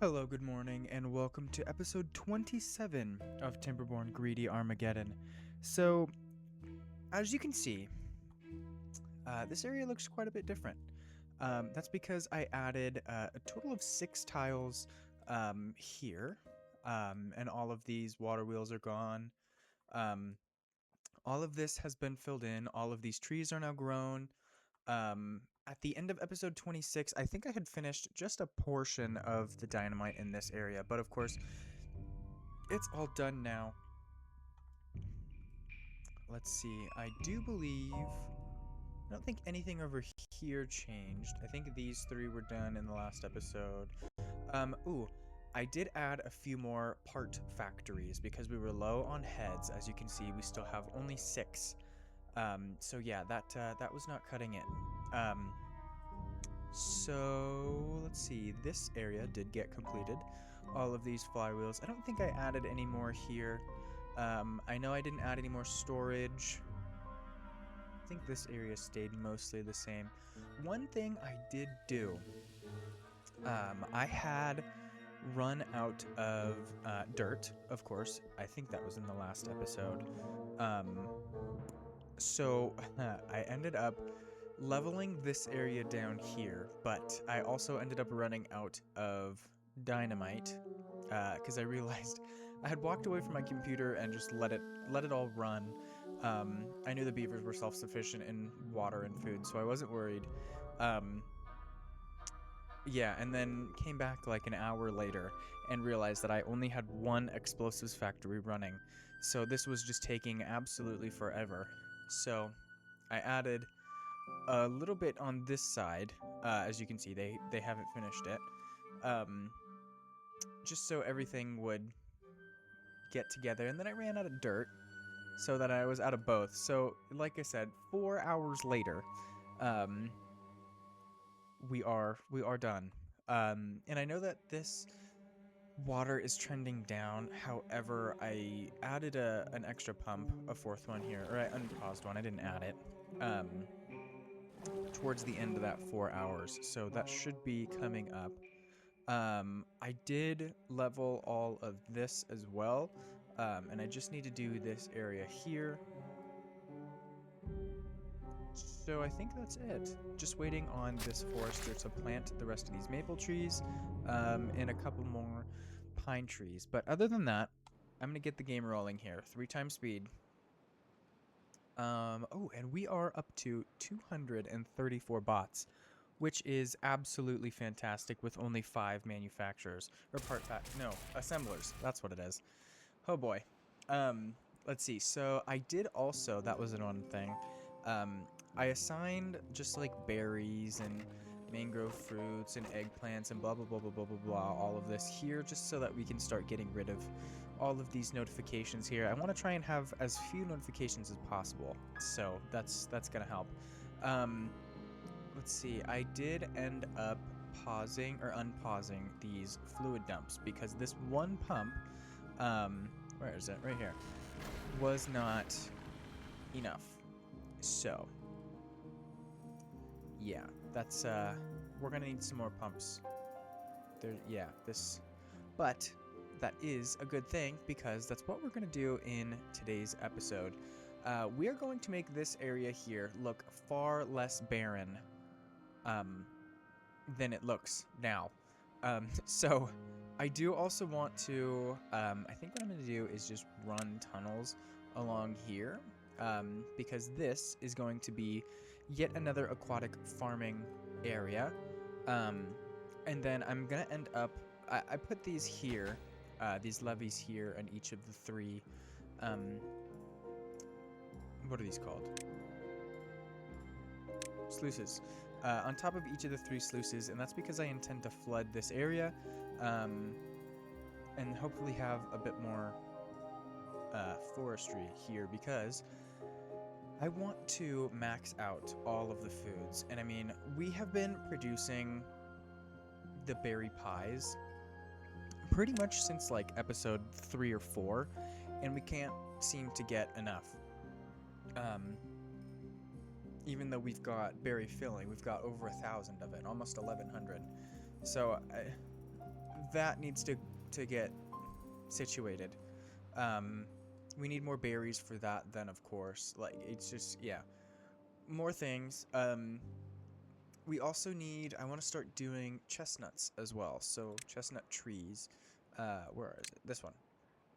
Hello, good morning, and welcome to episode 27 of Timberborn Greedy Armageddon. So, as you can see, this area looks quite a bit different. That's because I added a total of 6 tiles here, and all of these water wheels are gone. All of this has been filled in, all of these trees are now grown. At the end of episode 26, I think I had finished just a portion of the dynamite in this area, but of course, it's all done now. Let's see, I don't think anything over here changed. I think these 3 were done in the last episode. I did add a few more part factories because we were low on heads. As you can see, we still have only 6. So yeah, that was not cutting it. So let's see, this area did get completed. All of these flywheels. I don't think I added any more here. I know I didn't add any more storage. I think this area stayed mostly the same. One thing I did do, I had run out of dirt, of course. I think that was in the last episode. So I ended up leveling this area down here, but I also ended up running out of dynamite because I realized I had walked away from my computer and just let it all run. I knew the beavers were self-sufficient in water and food, so I wasn't worried. Yeah, and then came back like an hour later and realized that I only had 1 explosives factory running. So this was just taking absolutely forever. So I added a little bit on this side. As you can see, they haven't finished it. Just so everything would get together. And then I ran out of dirt, so that I was out of both. So, like I said, 4 hours later, we are done. And I know that this water is trending down. However, I added an extra pump, a 4th one here, or I unpaused one. I didn't add it. Towards the end of that 4 hours, so that should be coming up. I did level all of this as well, and I just need to do this area here. So I think that's it. Just waiting on this forester to plant the rest of these maple trees, and a couple more pine trees. But other than that, I'm gonna get the game rolling here. 3 times speed. And we are up to 234 bots, which is absolutely fantastic with only 5 manufacturers. Or assemblers. That's what it is. Oh boy. Let's see. So I did also, that was one thing. I assigned just like berries and mangrove fruits and eggplants and blah blah blah blah blah blah blah, all of this here, just so that we can start getting rid of all of these notifications here. I want to try and have as few notifications as possible, so that's gonna help. Let's see, I did end up pausing or unpausing these fluid dumps because this one pump, where is it? Right here, was not enough. So yeah, that's we're gonna need some more pumps. But that is a good thing because that's what we're gonna do in today's episode. We are going to make this area here look far less barren than it looks now. So I do also want to, I think what I'm going to do is just run tunnels along here, because this is going to be yet another aquatic farming area. And then I'm going to end up, I put these here, these levees here on each of the 3, what are these called? Sluices. On top of each of the 3 sluices, and that's because I intend to flood this area, and hopefully have a bit more forestry here, because I want to max out all of the foods. And I mean, we have been producing the berry pies pretty much since like episode 3 or 4, and we can't seem to get enough. Even though we've got berry filling, we've got over 1,000 of it, almost 1,100. So that needs to get situated. We need more berries for that then, of course. Like, it's just, yeah. More things. We also need, I want to start doing chestnuts as well. So, chestnut trees. Where is it? This one.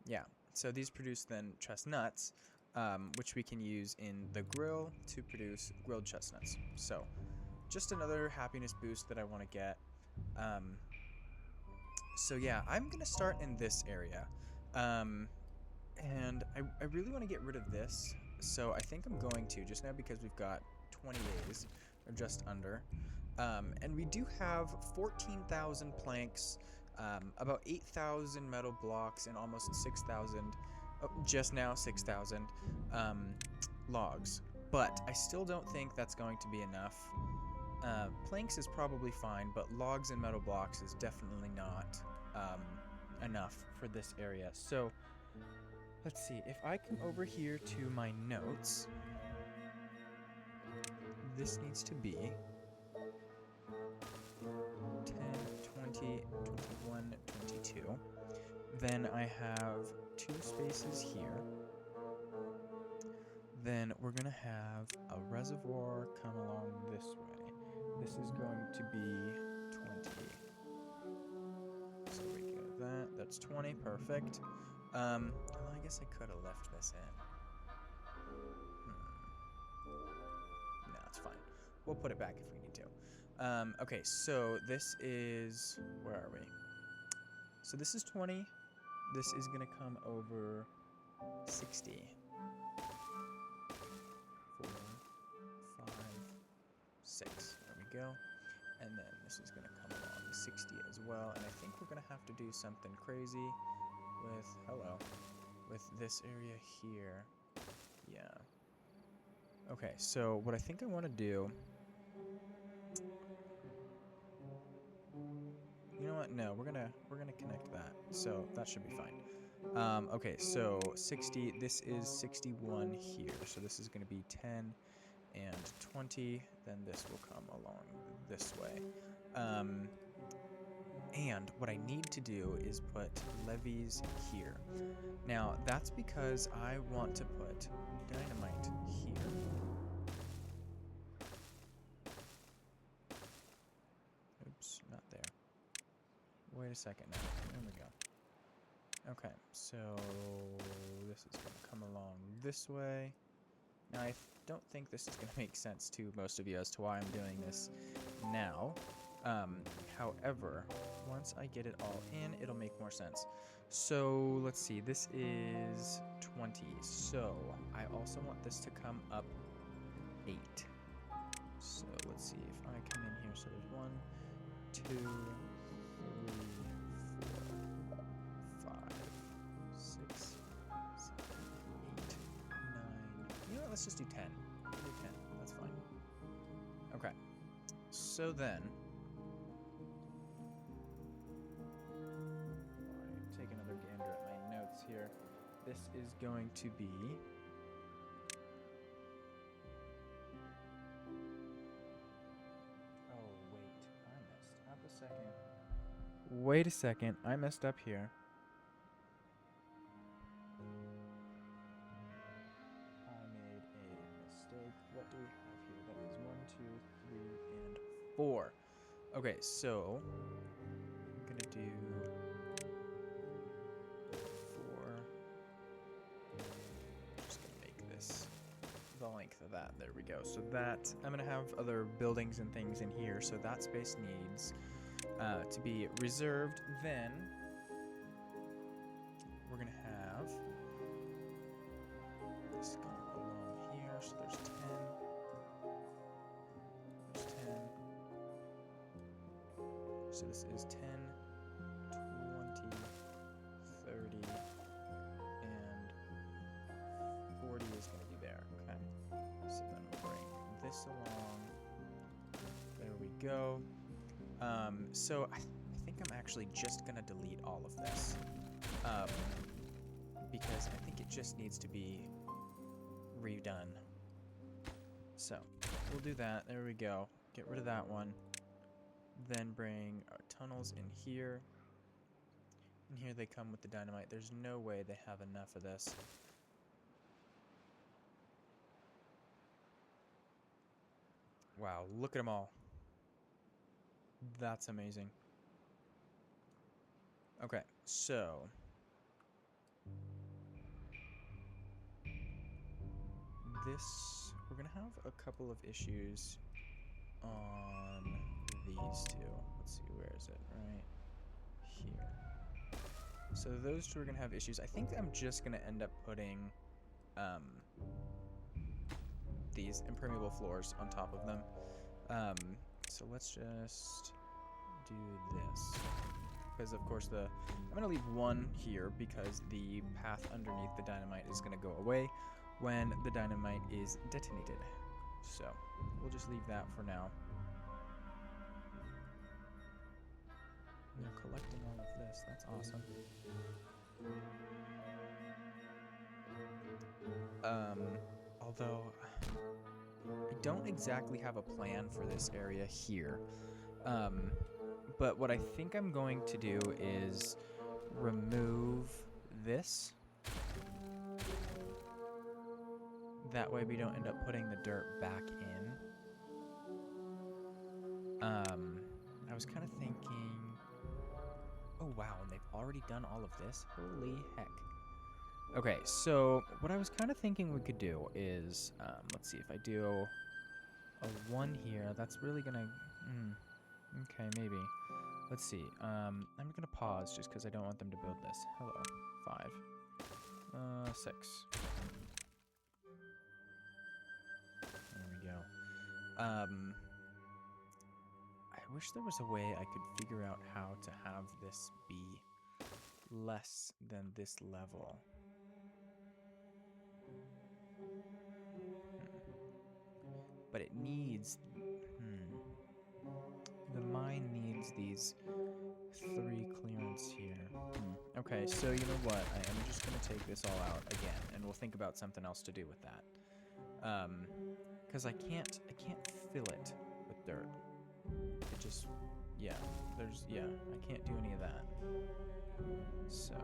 Yeah. So, these produce then chestnuts, which we can use in the grill to produce grilled chestnuts. So, just another happiness boost that I want to get. So, yeah, I'm going to start in this area. And I really want to get rid of this, so I think I'm going to, just now because we've got 20 days, or just under. And we do have 14,000 planks, about 8,000 metal blocks, and almost 6,000, just now 6,000 logs. But I still don't think that's going to be enough. Planks is probably fine, but logs and metal blocks is definitely not enough for this area. So let's see, if I come over here to my notes, this needs to be 10, 20, 21, 22. Then I have 2 spaces here. Then we're going to have a reservoir come along this way. This is going to be 20. So we go that. That's 20. Perfect. Well, I guess I could have left this in. No, it's fine. We'll put it back if we need to. Okay, so this is... Where are we? So this is 20. This is going to come over 60. 4, 5, 6. There we go. And then this is going to come along 60 as well. And I think we're going to have to do something crazy with... Hello. With this area here. Yeah. Okay, so what I think I want to do... You know what? No, we're gonna connect that. So that should be fine. Okay, so 60, this is 61 here. So this is gonna be 10 and 20. Then this will come along this way. And what I need to do is put levees here. Now, that's because I want to put dynamite here. Oops, not there. Wait a second now. There we go. Okay, so this is going to come along this way. Now, I don't think this is going to make sense to most of you as to why I'm doing this now. However, once I get it all in, it'll make more sense. So, let's see. This is 20. So, I also want this to come up 8. So, let's see if I come in here. So, there's 1, 2, 3, 4, 5, 6, 7, 8, 9. You know what? Let's just do 10. We'll do 10. That's fine. Okay. So then... take another gander at my notes here. This is going to be... Oh, wait. I messed up a second. Wait a second. I messed up here. I made a mistake. What do we have here? That is 1, 2, 3, and 4. Okay, so... I'm going to do... 4. Just going to make this the length of that. There we go. So that... I'm going to have other buildings and things in here, so that space needs... to be reserved. Then we're gonna have this going along here. So there's 10. There's 10. So this is 10, 20, 30, and 40 is gonna be there. Okay. So then we'll bring this along. There we go. So I think I'm actually just gonna delete all of this, because I think it just needs to be redone. So we'll do that. There we go. Get rid of that one. Then bring our tunnels in here. And here they come with the dynamite. There's no way they have enough of this. Wow, look at them all. That's amazing. Okay, so this, we're gonna have a couple of issues on these two. Let's see, where is it? Right here. So those two are gonna have issues. I think I'm just gonna end up putting these impermeable floors on top of them. So let's just do this. Because of course I'm gonna leave one here because the path underneath the dynamite is gonna go away when the dynamite is detonated. So we'll just leave that for now. And they're collecting all of this. That's awesome. Although I don't exactly have a plan for this area here. But what I think I'm going to do is remove this. That way we don't end up putting the dirt back in. I was kind of thinking, oh wow, and they've already done all of this? Holy heck. Okay, so what I was kind of thinking we could do is, let's see, if I do a 1 here, that's really gonna, okay, maybe. Let's see, I'm gonna pause just because I don't want them to build this. Hello, 5, 6. There we go. I wish there was a way I could figure out how to have this be less than this level. But it needs, the mine needs these 3 clearance here. Okay, so you know what? I am just going to take this all out again, and we'll think about something else to do with that. Because I can't fill it with dirt. It just, I can't do any of that. So,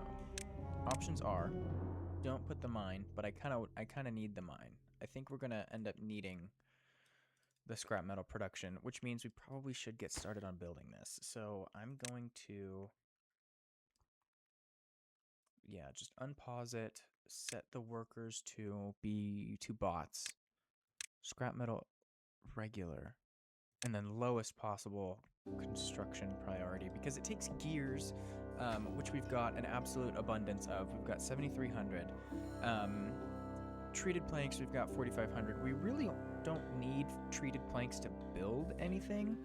options are, don't put the mine, but I kind of need the mine. I think we're going to end up needing the scrap metal production, which means we probably should get started on building this. So I'm going to, just unpause it, set the workers to be 2 bots, scrap metal regular, and then lowest possible construction priority, because it takes gears, which we've got an absolute abundance of. We've got 7,300. Treated planks, we've got 4,500. We really don't need treated planks to build anything.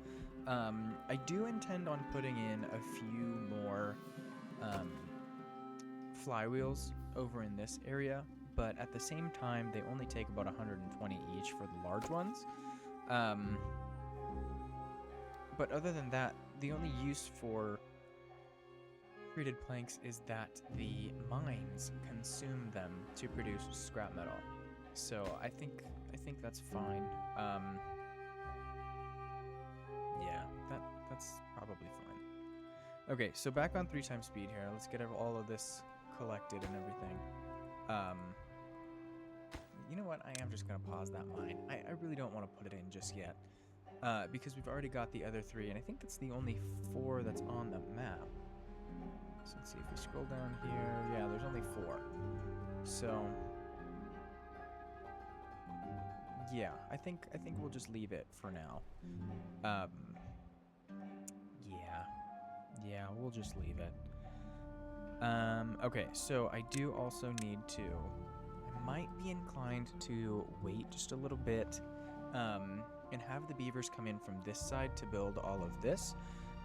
I do intend on putting in a few more flywheels over in this area, but at the same time, they only take about 120 each for the large ones. But other than that, the only use for treated planks is that the mines consume them to produce scrap metal. So I think that's fine. That's probably fine. Okay, so back on 3 times speed here. Let's get all of this collected and everything. You know what? I am just gonna pause that mine. I really don't want to put it in just yet. Because we've already got the other 3, and I think that's the only 4 that's on the map. So let's see if we scroll down here. Yeah, there's only 4. So yeah, I think we'll just leave it for now. Yeah, we'll just leave it. Okay, so I do also need to, I might be inclined to wait just a little bit, and have the beavers come in from this side to build all of this,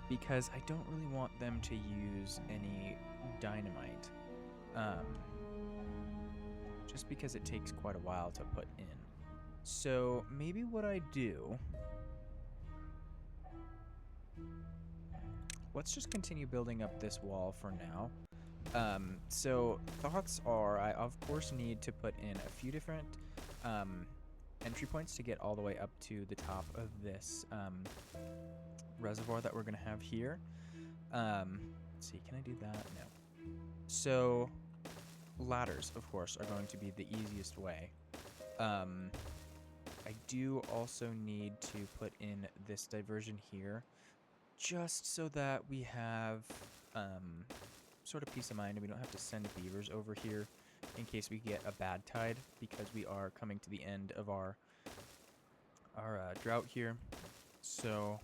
because I don't really want them to use any dynamite, just because it takes quite a while to put in. So maybe what I do, let's just continue building up this wall for now. So thoughts are, I of course need to put in a few different entry points to get all the way up to the top of this reservoir that we're going to have here. Let's see, can I do that? No. So ladders, of course, are going to be the easiest way. I do also need to put in this diversion here, just so that we have sort of peace of mind and we don't have to send beavers over here in case we get a bad tide, because we are coming to the end of our drought here. So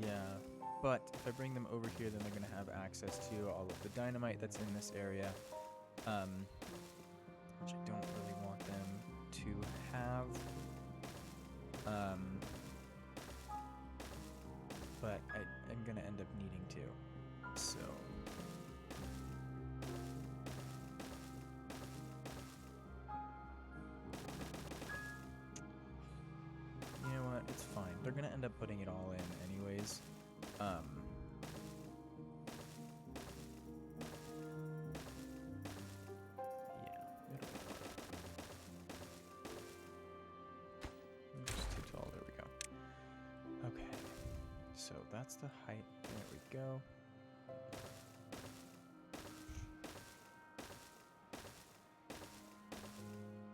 yeah, but if I bring them over here, then they're going to have access to all of the dynamite that's in this area, which I don't really want them to have. But I'm going to end up needing to, so... You know what? It's fine. They're going to end up putting it all in anyways. Yeah, it'll be fine. Just too tall. There we go. Okay. So that's the height. There we go.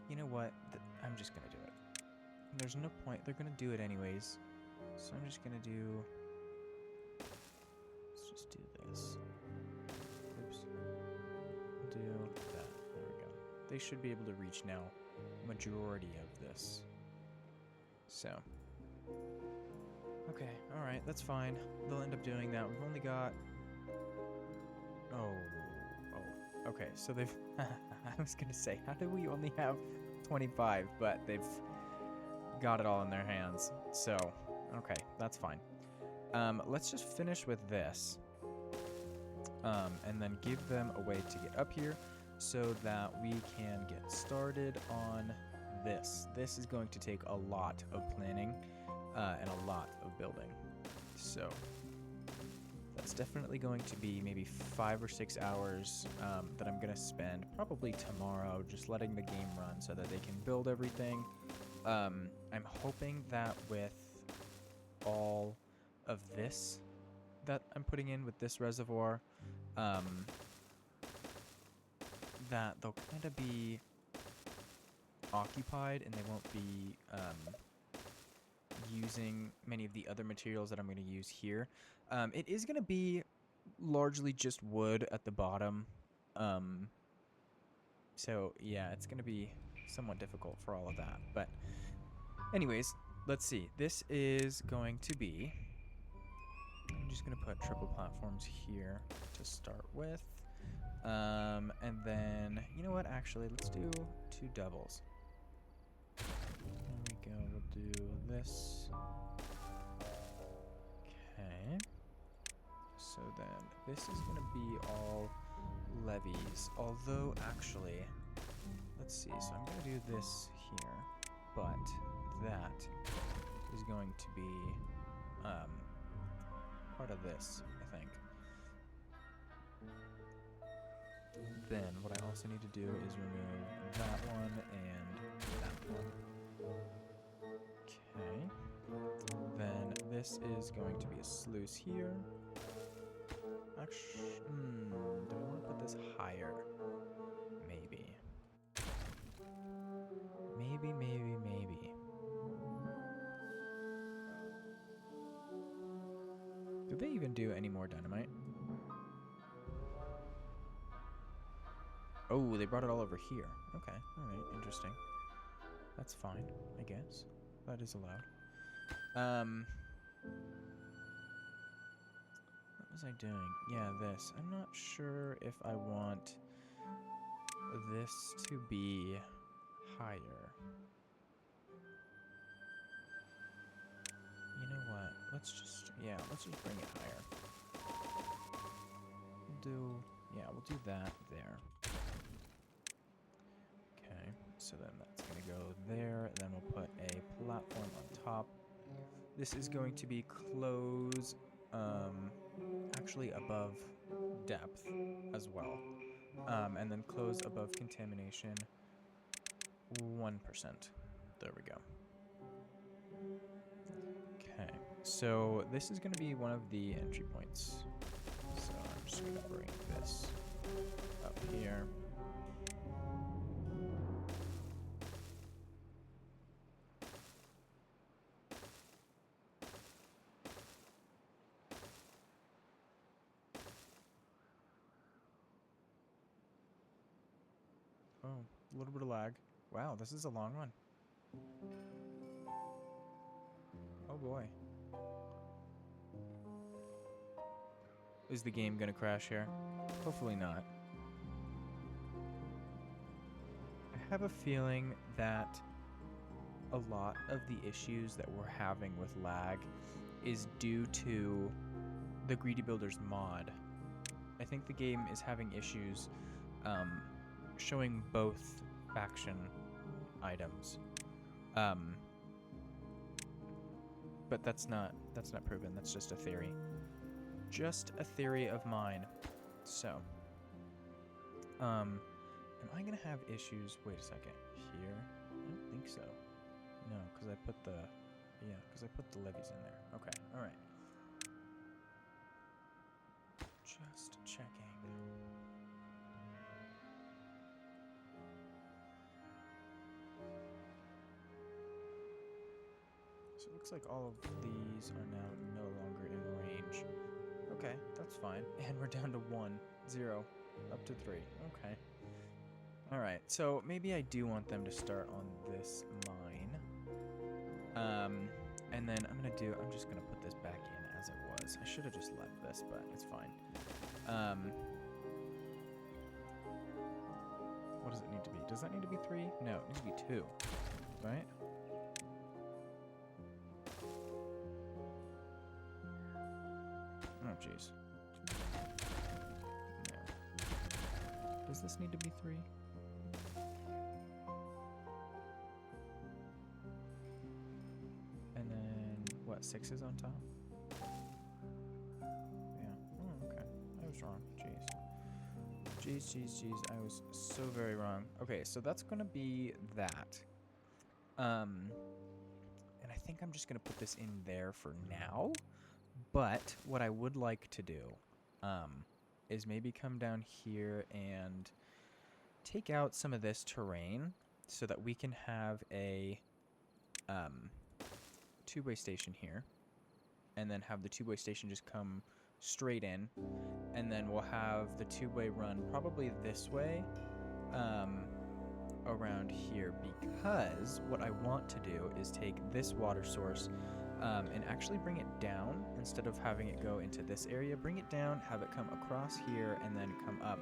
You know what? I'm just going to do it. There's no point. They're going to do it anyways. So I'm just going to do... Let's just do this. Oops. Do that. There we go. They should be able to reach now majority of this. So. Okay. Alright. That's fine. They'll end up doing that. We've only got... Oh. Okay. So they've... I was going to say, how do we only have 25? But they've... got it all in their hands. So, okay, that's fine. Let's just finish with this. And then give them a way to get up here so that we can get started on this. This is going to take a lot of planning and a lot of building. So, that's definitely going to be maybe 5 or 6 hours that I'm going to spend probably tomorrow just letting the game run so that they can build everything. I'm hoping that with all of this that I'm putting in with this reservoir, that they'll kind of be occupied and they won't be using many of the other materials that I'm going to use here. It is going to be largely just wood at the bottom. So yeah, it's going to be somewhat difficult for all of that. But anyways, let's see. This is going to be... I'm just going to put triple platforms here to start with. And then, you know what? Actually, let's do 2 doubles. There we go. We'll do this. Okay. So then this is going to be all levees. Although, actually, let's see. So I'm going to do this here. But that is going to be part of this, I think. Then what I also need to do is remove that one and that one. Okay. Then this is going to be a sluice here. Actually, do I want to put this higher? Maybe. Maybe. Do they even do any more dynamite? Oh, they brought it all over here. Okay, alright, interesting. That's fine, I guess. That is allowed. What was I doing? Yeah, this. I'm not sure if I want this to be higher. You know what? Let's just bring it higher. We'll do that there. Okay, so then that's gonna go there, and then we'll put a platform on top. This is going to be close, actually above depth as well. And then close above contamination 1%. There we go. Okay, So this is going to be one of the entry points. So I'm just going to bring this up here. Oh, a little bit of lag. Wow, this is a long one. Oh boy. Is the game gonna crash here? Hopefully not. I have a feeling that a lot of the issues that we're having with lag is due to the Greedy Builders mod. I think the game is having issues showing both faction items. But that's not proven. That's just a theory. Just a theory of mine. So, am I gonna have issues? Wait a second. Here? I don't think so. No, because I put the levies in there. Okay, all right. Just checking. So it looks like all of these are now no longer in range. Okay, that's fine. And we're down to 1, 0, up to 3. Okay. Alright, so maybe I do want them to start on this mine. And then I'm just gonna put this back in as it was. I should have just left this, but it's fine. What does it need to be? Does that need to be 3? No, it needs to be 2, right? Oh, jeez. No. Does this need to be 3? And then, what, 6 is on top? Yeah. Oh, okay. I was wrong. Jeez. Jeez. I was so very wrong. Okay, so that's going to be that. And I think I'm just going to put this in there for now. But what I would like to do is maybe come down here and take out some of this terrain so that we can have a two-way station here, and then have the two-way station just come straight in, and then we'll have the two-way run probably this way around here, because what I want to do is take this water source and actually bring it down instead of having it go into this area. Bring it down, have it come across here, and then come up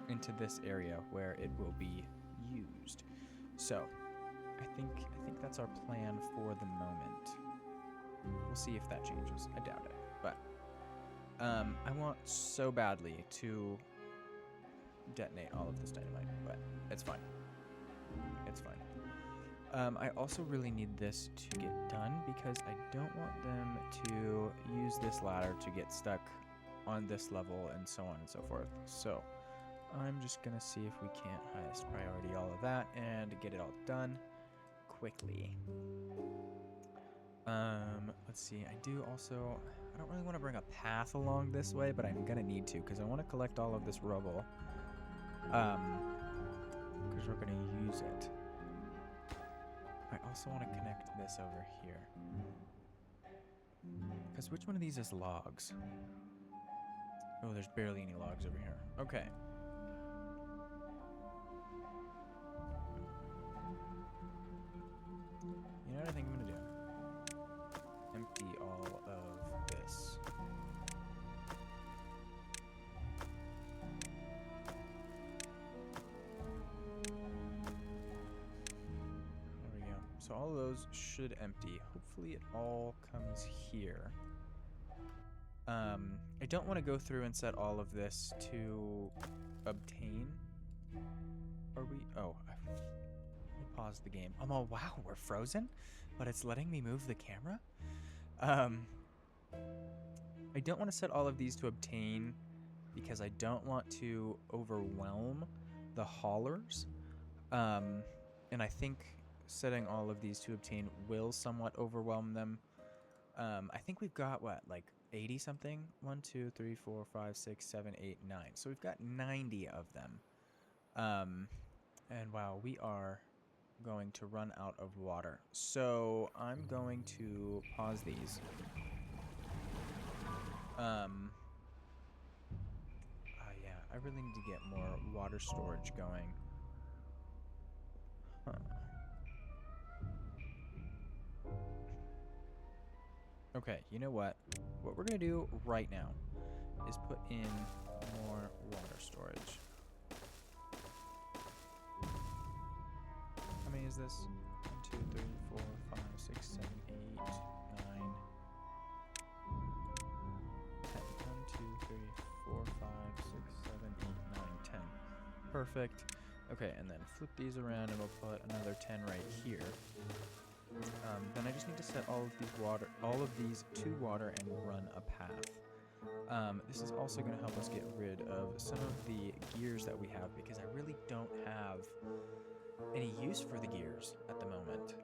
into this area where it will be used. So I think that's our plan for the moment. We'll see if that changes. I doubt it, but I want so badly to detonate all of this dynamite, but it's fine. It's fine. I also really need this to get done because I don't want them to use this ladder to get stuck on this level and so on and so forth. So I'm just going to see if we can't highest priority all of that and get it all done quickly. Let's see. I don't really want to bring a path along this way, but I'm going to need to because I want to collect all of this rubble. Because we're going to use it. I also want to connect this over here. Because which one of these is logs? Oh, there's barely any logs over here. Okay. You know what I think I'm going to do? Empty all of this. So all of those should empty. Hopefully it all comes here. I don't want to go through and set all of this to obtain. Are we? Oh, let me pause the game. Oh, wow, we're frozen, but it's letting me move the camera. I don't want to set all of these to obtain because I don't want to overwhelm the haulers. And I think setting all of these to obtain will somewhat overwhelm them. I think we've got, what, like 80 something? 1, 2, 3, 4, 5, 6, 7, 8, 9. So we've got 90 of them. And wow, we are going to run out of water. So I'm going to pause these. Yeah, I really need to get more water storage going. Huh. Okay, you know what? What we're going to do right now is put in more water storage. How many is this? 1, 2, 3, 4, 5, 6, 7, 8, 9, 10. 1, 2, 3, 4, 5, 6, 7, 8, 9, 10. Perfect. Okay, and then flip these around and we'll put another 10 right here. Then I just need to set all of these to water and run a path. This is also going to help us get rid of some of the gears that we have, because I really don't have any use for the gears at the moment.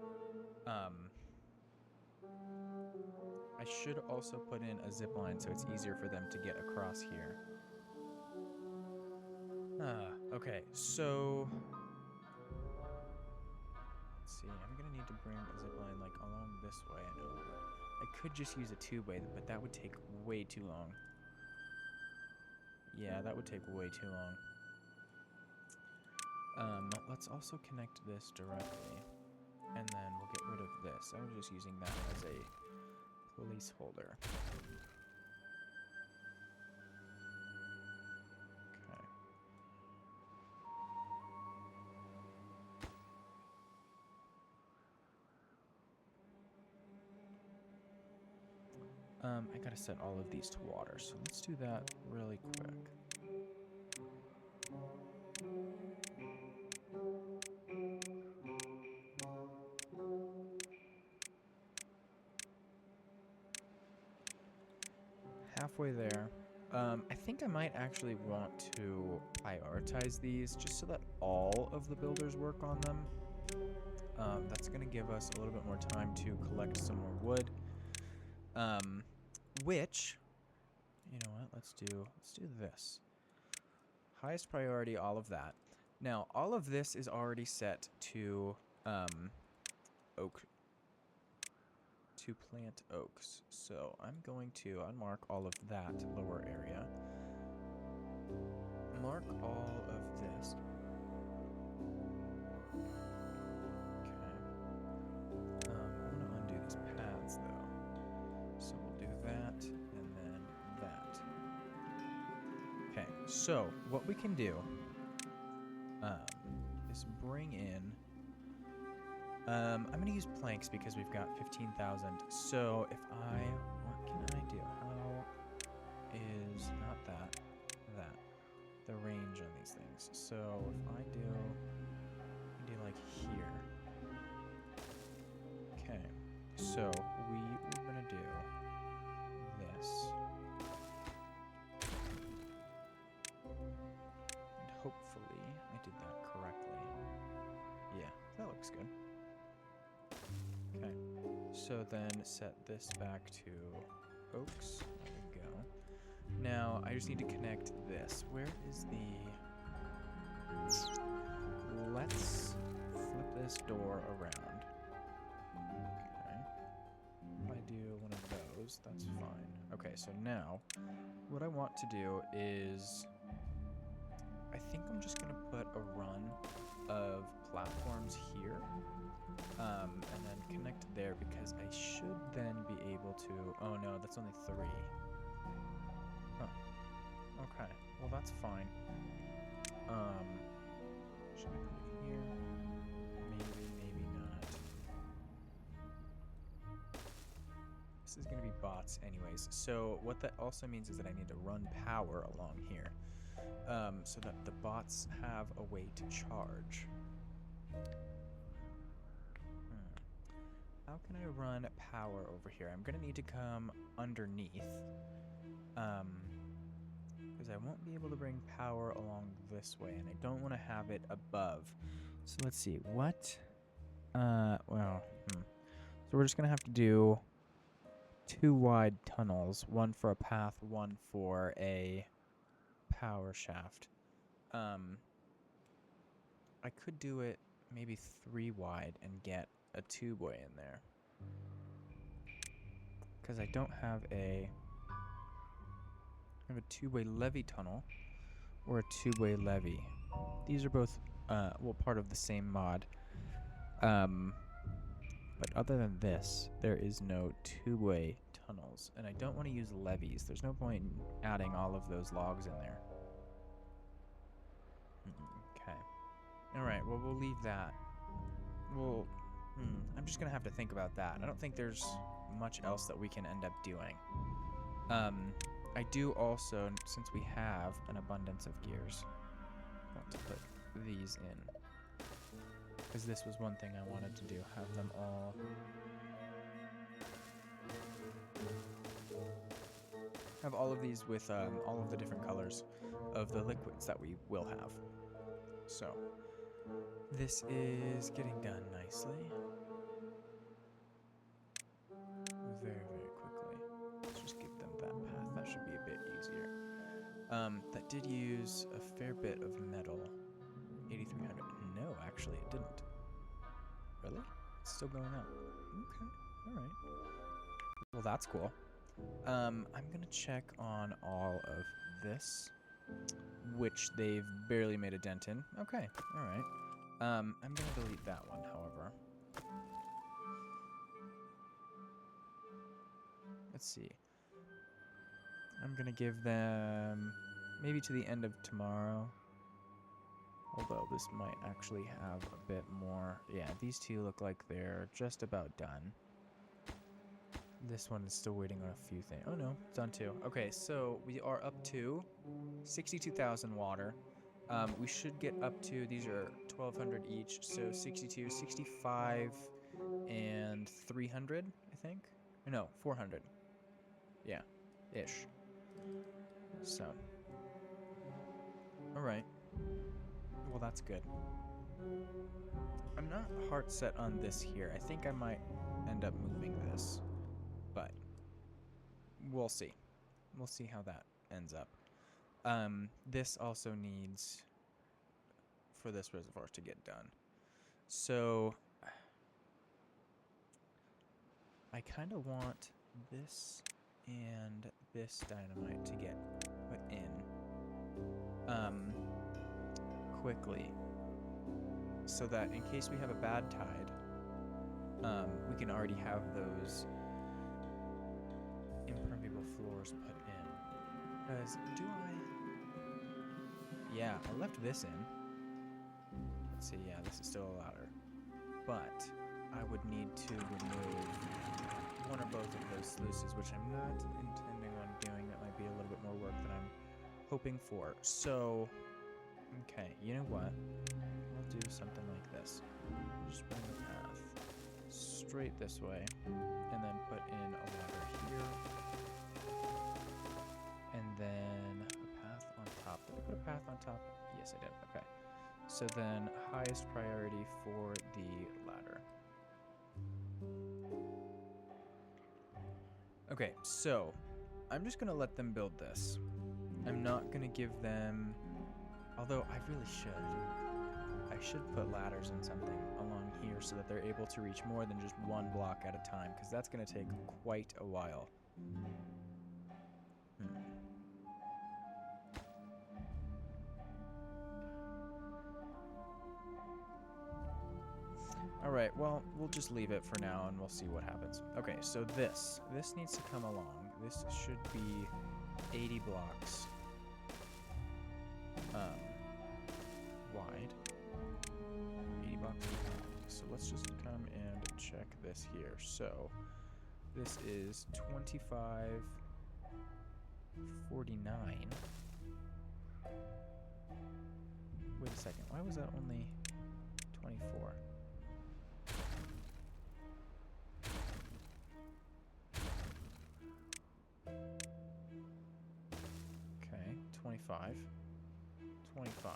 I should also put in a zip line so it's easier for them to get across here. Okay, so let's see. I'm gonna need to bring a zip line like along this way and over. I could just use a two-way, but that would take way too long. Yeah, that would take way too long. Let's also connect this directly, and then we'll get rid of this. I was just using that as a placeholder. I gotta set all of these to water, so let's do that really quick. Halfway there. I think I might actually want to prioritize these just so that all of the builders work on them. That's gonna give us a little bit more time to collect some more wood. Which, you know what, let's do this. Highest priority, all of that. Now, all of this is already set to oak, to plant oaks. So I'm going to unmark all of that lower area. Mark all of this. Okay. I want to undo these paths though. So we'll do that and then that. Okay, so what we can do is bring in I'm going to use planks because we've got 15,000. So if what can I do? How is not that, the range on these things. So if I do like here. Okay, so we're going to do this. And hopefully I did that correctly. Yeah, that looks good. Okay, so then set this back to oaks. There we go. Now, I just need to connect this. Where is let's flip this door around. Okay. If I do one of those, that's fine. Okay, so now, what I want to do is, I think I'm just going to put a run of platforms here. And then connect there because I should then be able to... Oh no, that's only 3. Huh. Okay, well that's fine. Should I put it here? Maybe not. This is going to be bots anyways. So what that also means is that I need to run power along here. So that the bots have a way to charge. How can I run power over here? I'm going to need to come underneath. Because I won't be able to bring power along this way, and I don't want to have it above. So let's see, what Well, So we're just gonna have to do 2 wide tunnels, one for a path, one for a power shaft. I could do it maybe 3 wide and get a tubeway in there. Because I don't have a... I have a two-way levee tunnel or a two-way levee. These are both, well, part of the same mod. But other than this, there is no two-way tunnels. And I don't want to use levees. There's no point in adding all of those logs in there. Okay. Alright, well, we'll leave that. Well, I'm just going to have to think about that. I don't think there's much else that we can end up doing. I do also, since we have an abundance of gears, want to put these in. Because this was one thing I wanted to do, have them all... have all of these with all of the different colors of the liquids that we will have. So, this is getting done nicely. Very, very quickly. Let's just give them that path. That should be a bit easier. That did use a fair bit of metal. 8,300. No, actually, it didn't. Really? It's still going up. Okay, alright. Well, that's cool. I'm gonna check on all of this, which they've barely made a dent in. Okay, alright. I'm gonna delete that one, however. Let's see. I'm gonna give them maybe to the end of tomorrow. Although this might actually have a bit more. Yeah, these two look like they're just about done. This one is still waiting on a few things. Oh no, it's done too. Okay, so we are up to 62,000 water. We should get up to, these are 1,200 each, so 62, 65, and 300, I think? No, 400. Yeah, ish. So. Alright. Well, that's good. I'm not hard set on this here. I think I might end up moving this. But we'll see. We'll see how that ends up. This also needs for this reservoir to get done. So I kind of want this and this dynamite to get put in quickly, so that in case we have a bad tide, we can already have those impermeable floors put in. Because yeah, I left this in. Let's see, yeah, this is still a ladder. But I would need to remove one or both of those sluices, which I'm not intending on doing. That might be a little bit more work than I'm hoping for. So, okay, you know what? I'll do something like this. Just bring the path straight this way, and then put in a ladder here, and then a path on top. Did I put a path on top? Yes, I did. Okay. So then, highest priority for the ladder. Okay, so I'm just gonna let them build this. I'm not gonna give them, although I really should. I should put ladders in something along here so that they're able to reach more than just one block at a time, because that's gonna take quite a while. Alright, well, we'll just leave it for now and we'll see what happens. Okay, so this needs to come along. This should be 80 blocks wide. 80 blocks wide. So let's just come and check this here. So this is 2549. Wait a second, why was that only 24? Okay, 25. 25.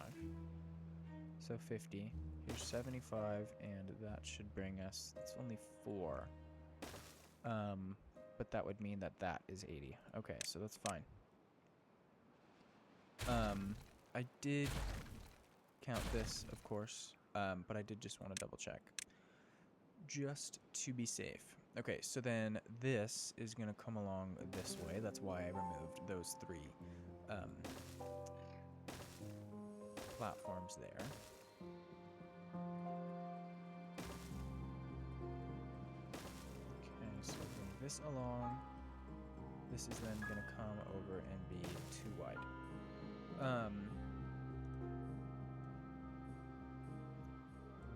So 50. Here's 75, and that should bring us, it's only 4. But that would mean that that is 80. Okay, so that's fine. I did count this, of course, but I did just want to double check. Just to be safe. Okay, so then this is going to come along this way. That's why I removed those 3 platforms there. Okay, so bring this along. This is then going to come over and be too wide.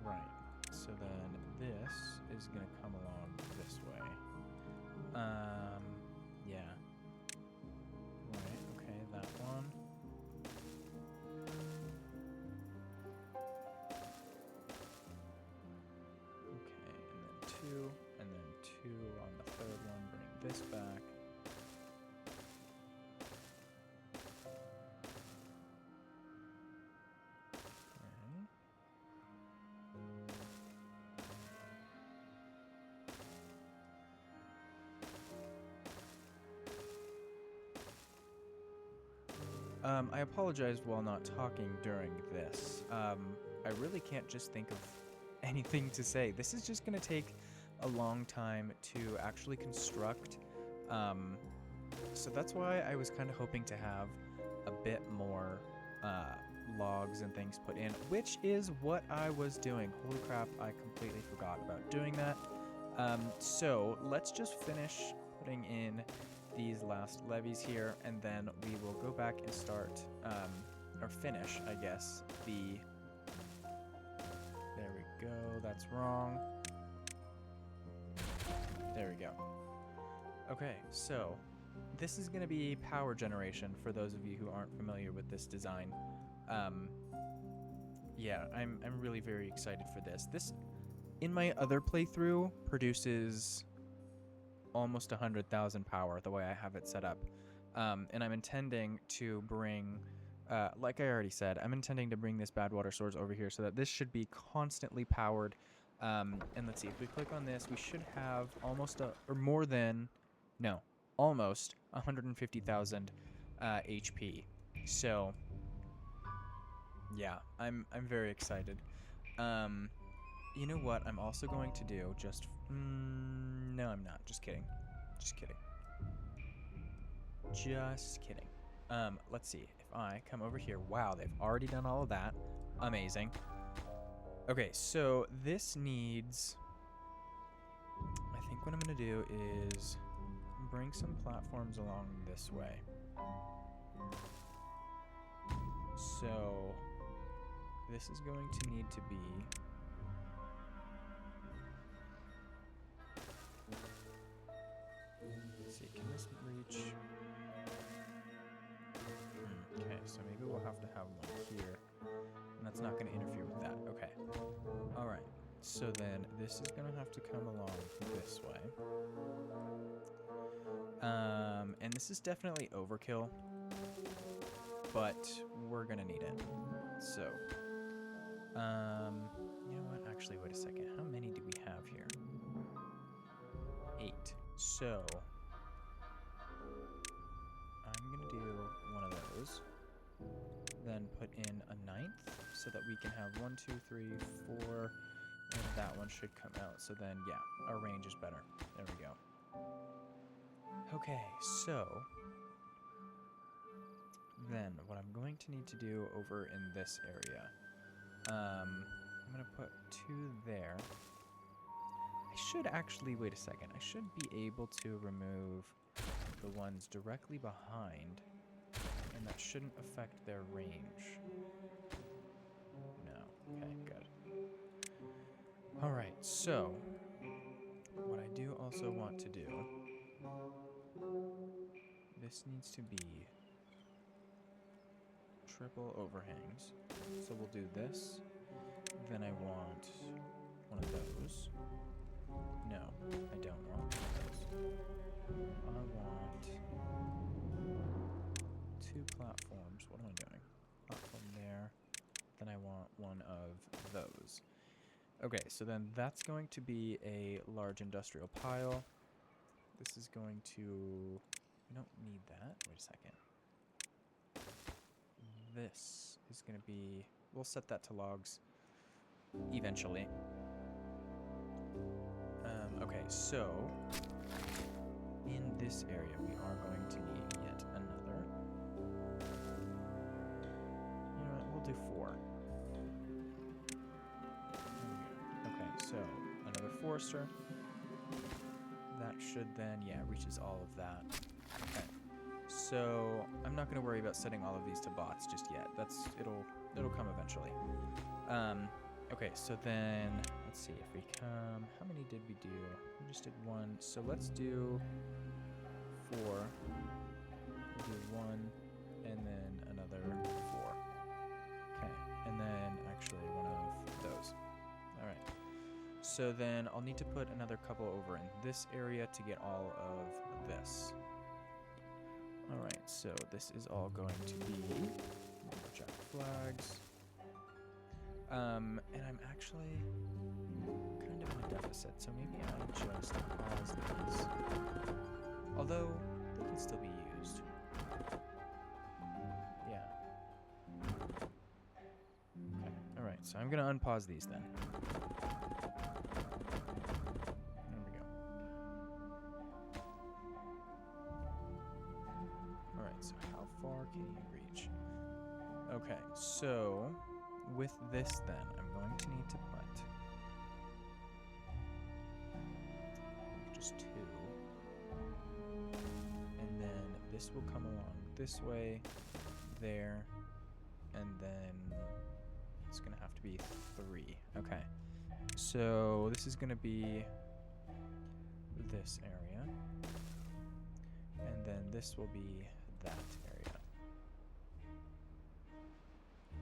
Right. So then this is going to come along this way. Yeah. Right, okay, that one. Okay, and then 2, and then 2 on the 3rd one. Bring this back. I apologize while not talking during this. I really can't just think of anything to say. This is just going to take a long time to actually construct. So that's why I was kind of hoping to have a bit more logs and things put in, which is what I was doing. Holy crap, I completely forgot about doing that. So let's just finish putting in these last levees here, and then we will go back and start, or finish, I guess, there we go, that's wrong. There we go. Okay, so this is going to be power generation for those of you who aren't familiar with this design. Yeah, I'm really very excited for this. This, in my other playthrough, produces almost 100,000 power the way I have it set up. And I'm intending to bring, like I already said, I'm intending to bring this Badwater Swords over here so that this should be constantly powered. And let's see, if we click on this, we should have almost almost 150,000 HP. So, yeah, I'm very excited. You know what I'm also going to do, no, I'm not. Just kidding. Just kidding. Just kidding. Let's see. If I come over here. Wow, they've already done all of that. Amazing. Okay, so this needs... I think what I'm going to do is bring some platforms along this way. So this is going to need to be... Let's see, can this reach? Okay, so maybe we'll have to have one here. And that's not going to interfere with that. Okay. Alright, so then this is going to have to come along this way. And this is definitely overkill, but we're going to need it. So, you know what? Actually, wait a second. How many do we have here? 8. So, I'm going to do one of those. Then put in a 9th so that we can have 1, 2, 3, 4, and that one should come out. So then, yeah, our range is better. There we go. Okay, so then what I'm going to need to do over in this area, I'm going to put 2 there. I should actually, wait a second, I should be able to remove the ones directly behind, and that shouldn't affect their range. No, okay, good. Alright, so what I do also want to do, this needs to be triple overhangs. So we'll do this. Then I want one of those. No, I don't want those. I want 2 platforms. What am I doing? Platform there. Then I want one of those. Okay, so then that's going to be a large industrial pile. This is going to... We don't need that. Wait a second. This is going to be... We'll set that to logs eventually. Okay, so in this area we are going to need yet another. You know what? We'll do 4. Okay, so another forester. That should then, yeah, reaches all of that. Okay. So I'm not going to worry about setting all of these to bots just yet. It'll come eventually. Okay, so then let's see if we come. How many did we do? We just did 1. So let's do 4. We'll do 1 and then another 4. Okay, and then actually one of those. All right. So then I'll need to put another couple over in this area to get all of this. All right, so this is all going to be Jack flags. And I'm actually kind of in a deficit, so maybe I just pause these. Although they can still be used. Yeah. Okay. All right, so I'm gonna unpause these then. There we go. All right, so how far can you reach? Okay, so with this then, I'm going to need to put just 2. And then this will come along this way, there, and then it's going to have to be 3. Okay, so this is going to be this area, and then this will be that area.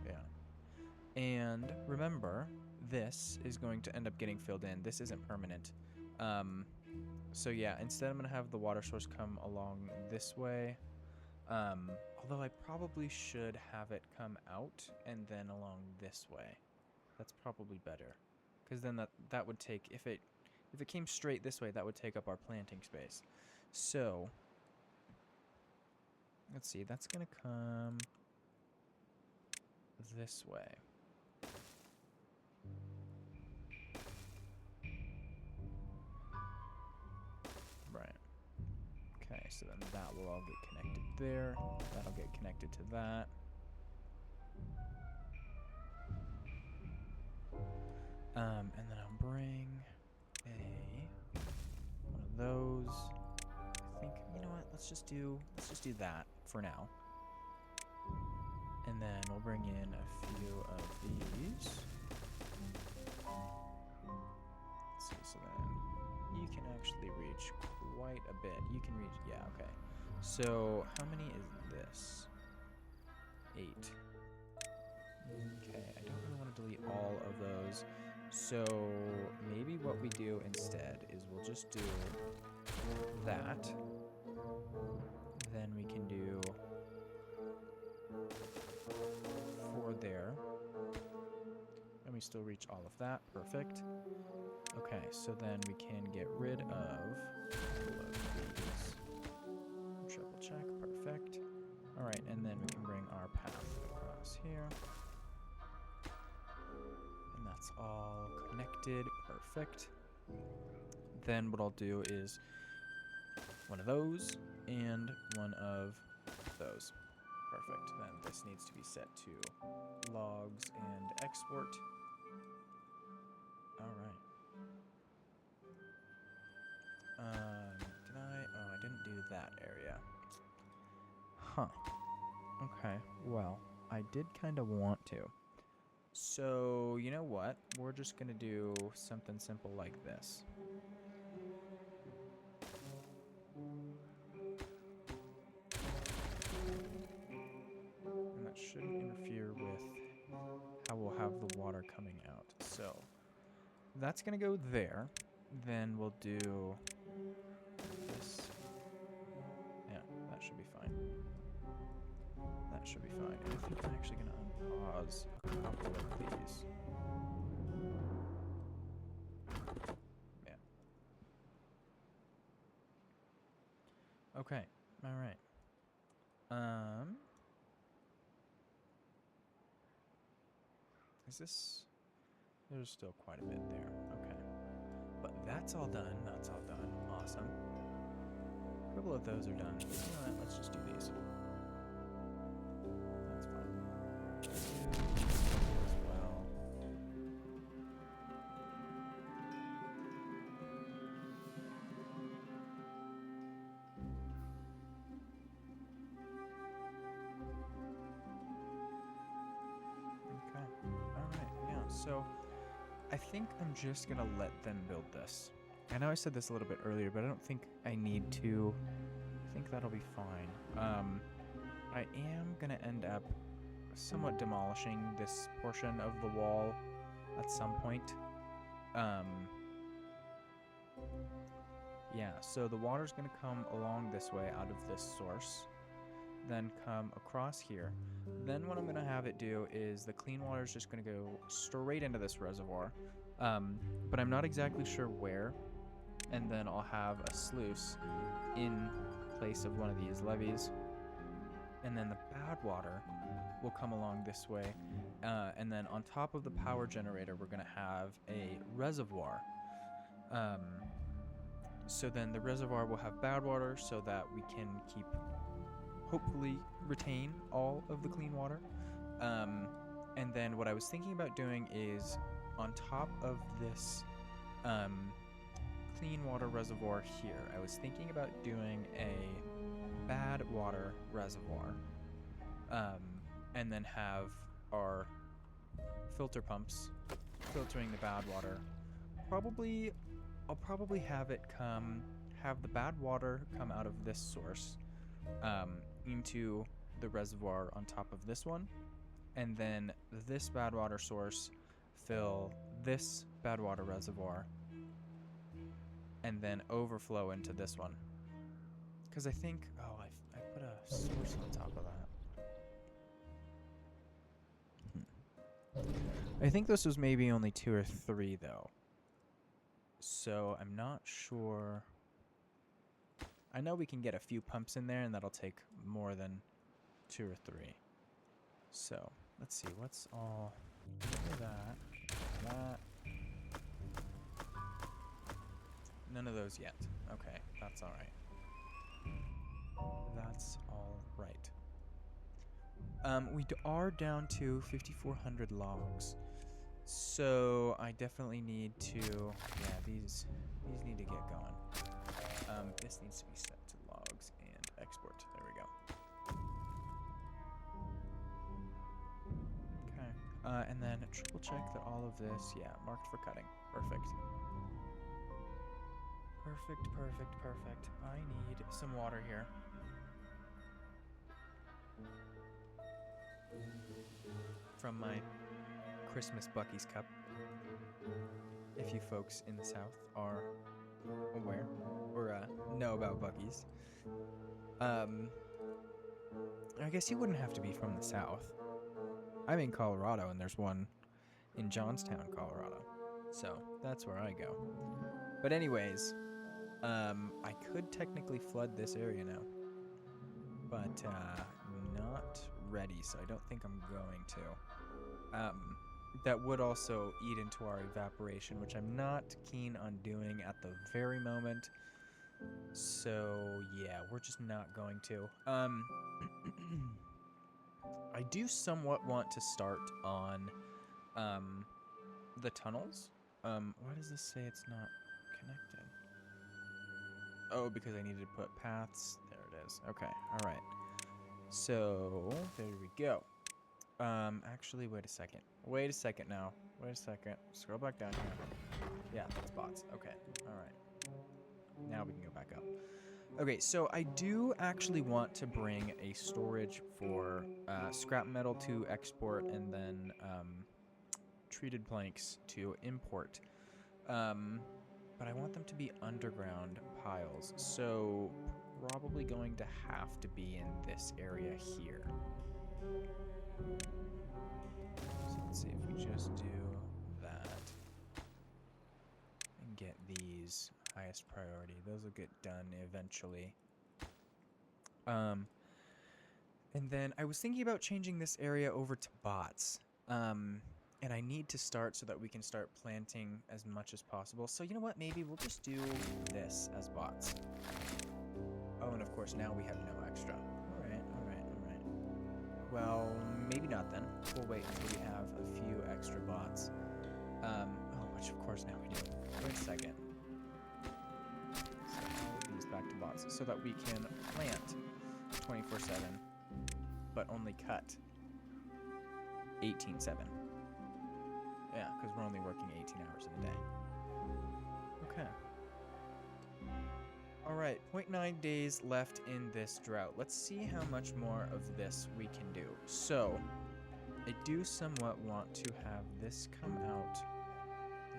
Yeah. And remember, this is going to end up getting filled in. This isn't permanent. So yeah, instead I'm going to have the water source come along this way. Although I probably should have it come out and then along this way. That's probably better. Because then that would take, if it came straight this way, that would take up our planting space. So, let's see, that's going to come this way. Right. Okay, so then that will all get connected there. That'll get connected to that. And then I'll bring one of those. I think, you know what, let's just do that for now. And then we'll bring in a few of these. Let's see, so then you can actually reach quite a bit. You can reach, yeah, okay. So how many is this? 8. Okay, I don't really want to delete all of those. So maybe what we do instead is we'll just do that. Then we can do 4 there. And we still reach all of that. Perfect. Okay, so then we can get rid of all of these. Triple check. Perfect. Alright, and then we can bring our path across here. And that's all connected. Perfect. Then what I'll do is one of those and one of those. Perfect. Then this needs to be set to logs and export. Alright. Did I? Oh, I didn't do that area. Huh. Okay, well, I did kind of want to. So, you know what? We're just going to do something simple like this. And that shouldn't interfere with how we'll have the water coming out. So, that's going to go there. Then we'll do this. Yeah, that should be fine. That should be fine. And I think I'm actually going to unpause a couple of these. Okay. All right. Is this... There's still quite a bit there. Okay. But that's all done. That's all done. Awesome. A couple of those are done. You know what? Let's just do these. That's fine. As well. Okay. Alright, yeah. So I think I'm just gonna let them build this. I know I said this a little bit earlier, but I don't think I need to. I think that'll be fine. I am gonna end up somewhat demolishing this portion of the wall at some point. Yeah, so the water's gonna come along this way out of this source, then come across here. Then what I'm gonna have it do is the clean water is just gonna go straight into this reservoir, but I'm not exactly sure where. And then I'll have a sluice in place of one of these levees, and then the bad water will come along this way, and then on top of the power generator we're gonna have a reservoir. So then the reservoir will have bad water so that we can hopefully retain all of the clean water. And then what I was thinking about doing is on top of this clean water reservoir here, I was thinking about doing a bad water reservoir, and then have our filter pumps filtering the bad water. I'll probably have the bad water come out of this source into the reservoir on top of this one, and then this bad water source fill this bad water reservoir, and then overflow into this one. Because I think, I put a source on top of that. I think this was maybe only 2 or 3 though. So I'm not sure. I know we can get a few pumps in there and that'll take more than 2 or 3. So let's see, what's all that. None of those yet. Okay, that's all right. That's all right. We are down to 5,400 logs. So I definitely need to, yeah, these need to get going. This needs to be set to logs and export. There we go. Okay. And then triple check that all of this, yeah, marked for cutting. Perfect. Perfect. I need some water here. From my Christmas Bucky's cup. If you folks in the South are aware or know about Bucky's. I guess you wouldn't have to be from the South. I'm in Colorado and there's one in Johnstown, Colorado. So that's where I go. But anyways, I could technically flood this area now. But not ready, so I don't think I'm going to. That would also eat into our evaporation, which I'm not keen on doing at the very moment. So yeah, we're just not going to. I do somewhat want to start on the tunnels. Why does this say it's not connected? Oh, because I needed to put paths. There it is. Okay, all right. So there we go. Actually, wait a second now. Wait a second. Scroll back down here. Yeah, that's bots. Okay, all right. Now we can go back up. Okay, so I do actually want to bring a storage for scrap metal to export and then treated planks to import. But I want them to be underground piles, so probably going to have to be in this area here. So let's see if we just do that and get these highest priority. Those will get done eventually. And then I was thinking about changing this area over to bots. And I need to start so that we can start planting as much as possible. So you know what? Maybe we'll just do this as bots. Oh, and of course now we have no extra. All right. Well, maybe not then. We'll wait until we have a few extra bots. Oh, which of course now we do. Wait a second. So all of these back to bots so that we can plant 24/7, but only cut 18/7. Yeah, because we're only working 18 hours in a day. Okay. All right, 0.9 days left in this drought. Let's see how much more of this we can do. So, I do somewhat want to have this come out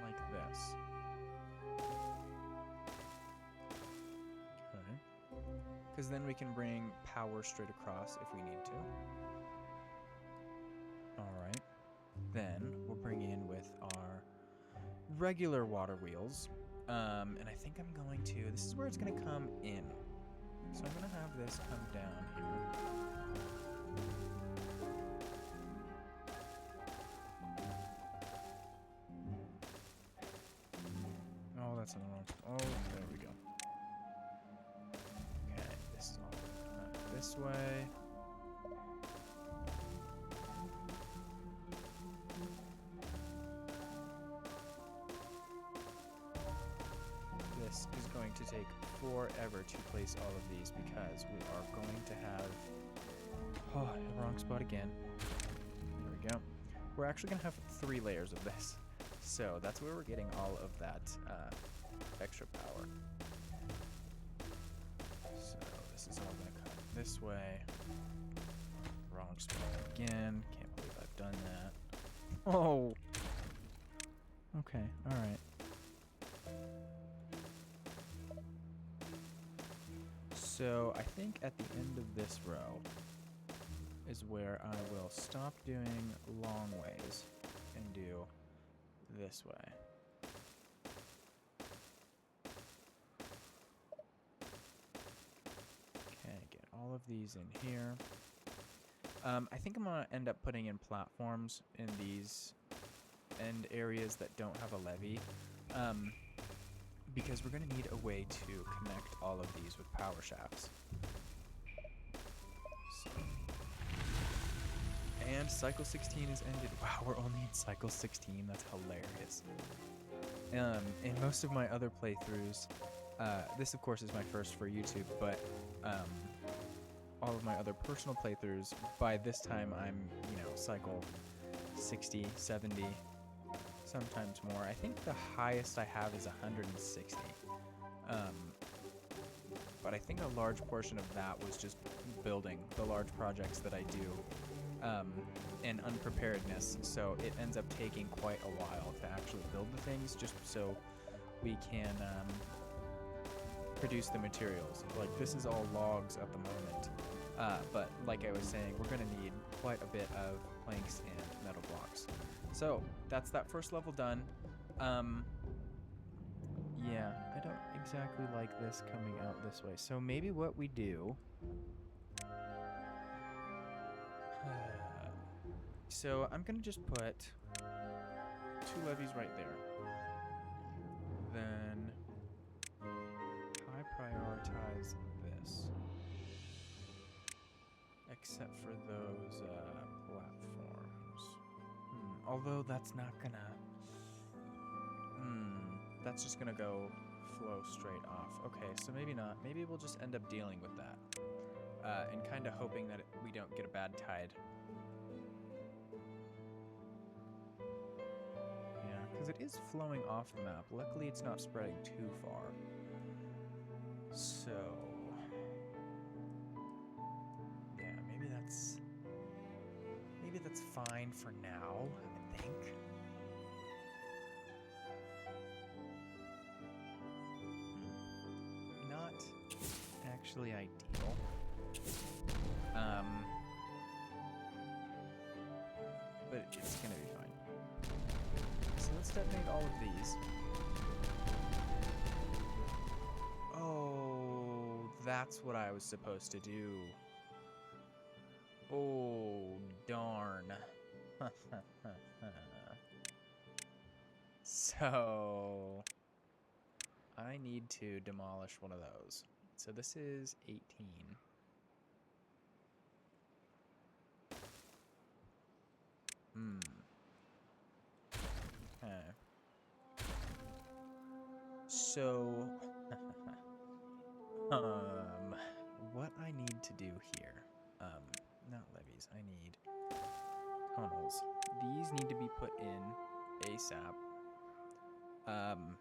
like this. Okay. Because then we can bring power straight across if we need to. All right. Then we'll bring in with our regular water wheels. And I think I'm going to, this is where it's going to come in. So I'm going to have this come down here. Oh, that's in the wrong spot. Oh, there we go. Okay, this is all come out this way. This is going to take forever to place all of these because we are going to have... Oh, wrong spot again. There we go. We're actually going to have 3 layers of this. So that's where we're getting all of that extra power. So this is all going to come this way. Wrong spot again. Can't believe I've done that. Oh! Okay, alright. So I think at the end of this row is where I will stop doing long ways and do this way. Okay, get all of these in here. I think I'm going to end up putting in platforms in these end areas that don't have a levee. Because we're going to need a way to connect all of these with power shafts. So. And cycle 16 is ended. Wow, we're only in cycle 16. That's hilarious. In most of my other playthroughs, this of course is my first for YouTube, but all of my other personal playthroughs, by this time I'm, cycle 60, 70, sometimes more. I think the highest I have is 160. But I think a large portion of that was just building the large projects that I do and unpreparedness. So it ends up taking quite a while to actually build the things just so we can produce the materials. Like this is all logs at the moment. But like I was saying, we're going to need quite a bit of planks and metal blocks. So that's that first level done. Yeah, I don't exactly like this coming out this way. So maybe what we do... So I'm going to just put 2 levees right there. Then I prioritize this. Except for those platforms. Although that's not gonna... that's just gonna go flow straight off. Okay, so maybe not. Maybe we'll just end up dealing with that. And kind of hoping that we don't get a bad tide. Yeah, because it is flowing off the map. Luckily, it's not spreading too far. So... yeah, maybe that's fine for now, I think. Not actually ideal. But it's gonna be fine. So let's detonate all of these. Oh, that's what I was supposed to do. Oh, darn. So, I need to demolish one of those. So this is 18. Okay. So, what I need to do here, not levees, I need tunnels. These need to be put in ASAP. I'm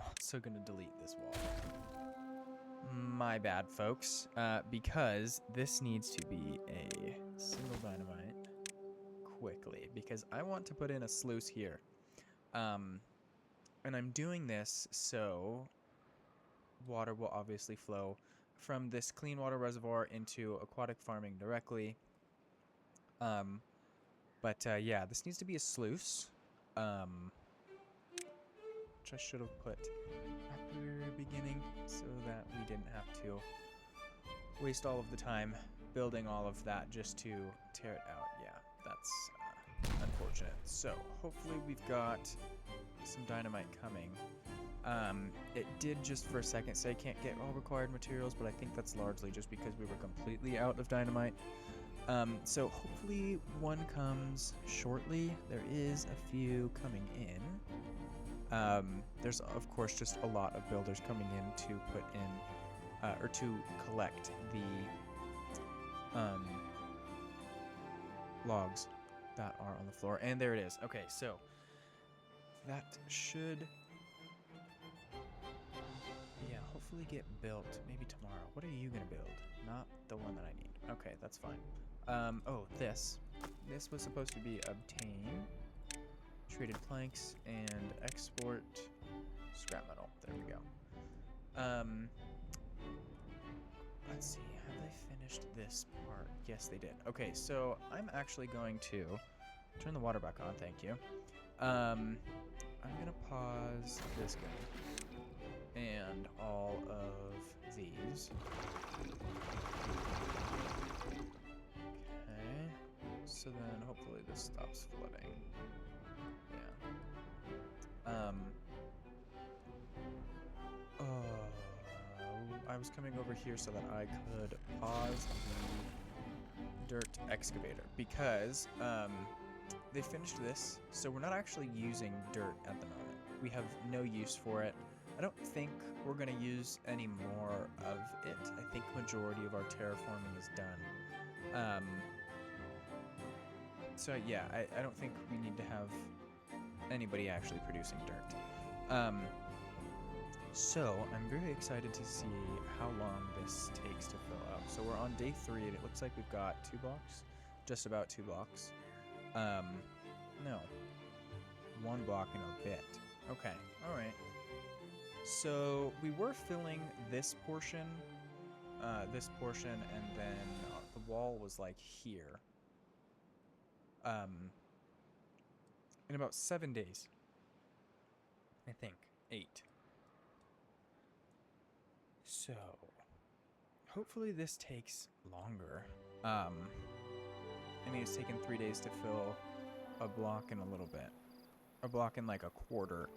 also gonna delete this wall. My bad, folks, because this needs to be a single dynamite quickly, because I want to put in a sluice here. And I'm doing this so water will obviously flow from this clean water reservoir into aquatic farming directly. Yeah, this needs to be a sluice, which I should have put at the very beginning so that we didn't have to waste all of the time building all of that just to tear it out. Yeah, that's unfortunate. So hopefully we've got some dynamite coming. It did just for a second say can't get all required materials, but I think that's largely just because we were completely out of dynamite. So hopefully one comes shortly. There is a few coming in. There's of course just a lot of builders coming in to put in, or to collect the logs that are on the floor. And there it is. Okay, so that should, yeah, hopefully get built maybe tomorrow. What are you gonna build? Not the one that I need. Okay, that's fine. Oh, this was supposed to be obtain treated planks and export scrap metal. There we go. Let's see, have they finished this part? Yes, they did. Okay, so I'm actually going to turn the water back on, thank you. I'm gonna pause this guy and all of these. Okay, so then hopefully this stops flooding. Yeah. I was coming over here so that I could pause the dirt excavator because they finished this, so we're not actually using dirt at the moment. We have no use for it. I don't think we're going to use any more of it. I think majority of our terraforming is done. So yeah, I don't think we need to have anybody actually producing dirt. So I'm very excited to see how long this takes to fill up. So we're on day 3 and it looks like we've got 2 blocks, just about 2 blocks. No, 1 block and a bit. Okay, all right. So we were filling this portion, and then the wall was like here. In about 7 days, I think, 8. So, hopefully this takes longer. I mean, it's taken 3 days to fill a block in a little bit. A block in like a quarter.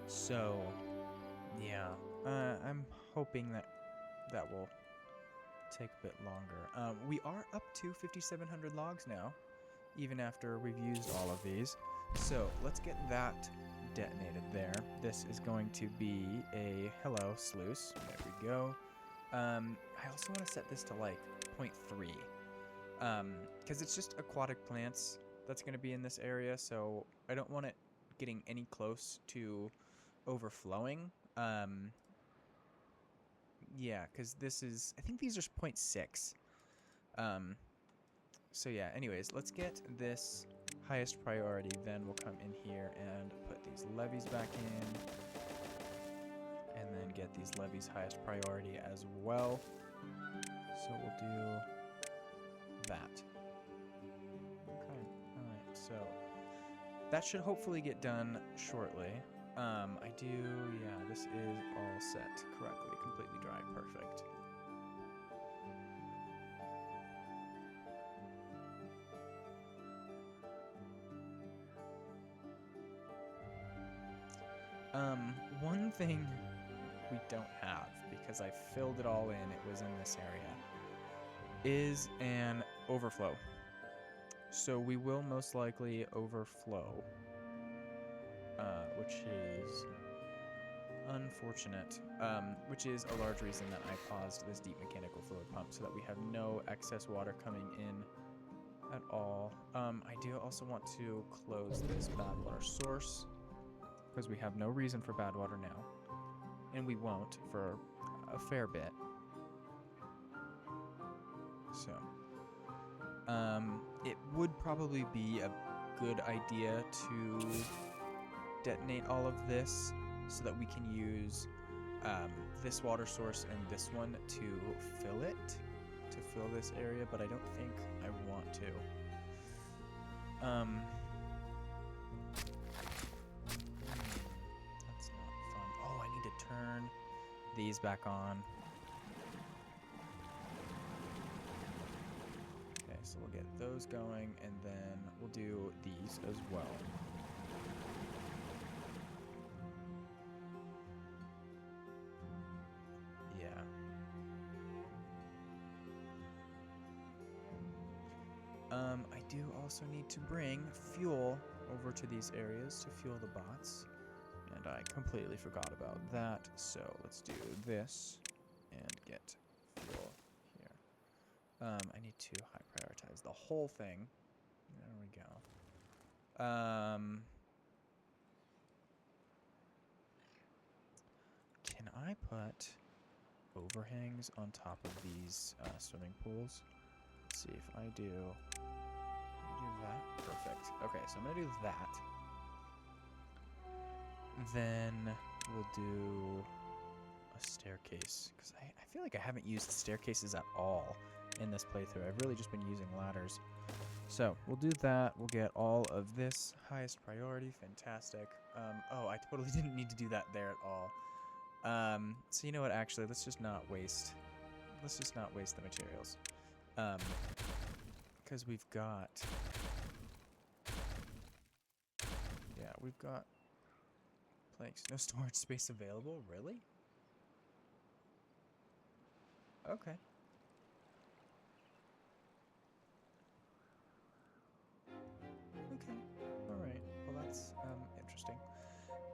So, yeah, I'm hoping that will take a bit longer. We are up to 5,700 logs now, even after we've used all of these. So, let's get that detonated there. This is going to be a hello sluice. There we go. I also want to set this to like 0.3 because it's just aquatic plants that's going to be in this area, so I don't want it getting any close to overflowing. Yeah, because this is, I think these are 0.6. So yeah, anyways, let's get this highest priority, then we'll come in here and put these levees back in, and then get these levees highest priority as well. So we'll do that. Okay, alright, so that should hopefully get done shortly. I do, yeah, this is all set correctly, completely dry, perfect. One thing we don't have, because I filled it all in, it was in this area, is an overflow. So we will most likely overflow, which is unfortunate, which is a large reason that I paused this deep mechanical fluid pump so that we have no excess water coming in at all. I do also want to close this bad water source because we have no reason for bad water now, and we won't for a fair bit. So, it would probably be a good idea to detonate all of this so that we can use this water source and this one to fill it, to fill this area, but I don't think I want to. That's not fun. Oh, I need to turn these back on. Okay, so we'll get those going, and then we'll do these as well. I do also need to bring fuel over to these areas to fuel the bots, and I completely forgot about that, so let's do this and get fuel here. I need to high prioritize the whole thing. There we go. Can I put overhangs on top of these swimming pools? Let's see if I do that. Perfect. Okay, so I'm gonna do that. Then we'll do a staircase, because I feel like I haven't used staircases at all in this playthrough. I've really just been using ladders. So we'll do that. We'll get all of this highest priority. Fantastic. Oh, I totally didn't need to do that there at all. So you know what? Actually, let's just not waste the materials. Because we've got planks. No storage space available? Really? Okay. Okay. Alright. Well, that's, interesting.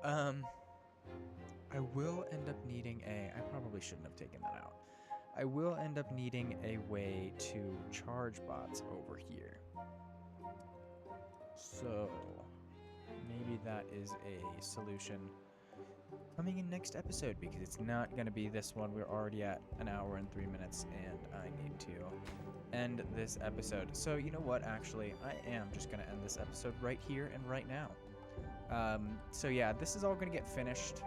I will end up needing I probably shouldn't have taken that out. I will end up needing a way to charge bots over here. So, maybe that is a solution coming in next episode, because it's not going to be this one. We're already at 1 hour and 3 minutes, and I need to end this episode. So, you know what, actually, I am just going to end this episode right here and right now. So yeah, this is all going to get finished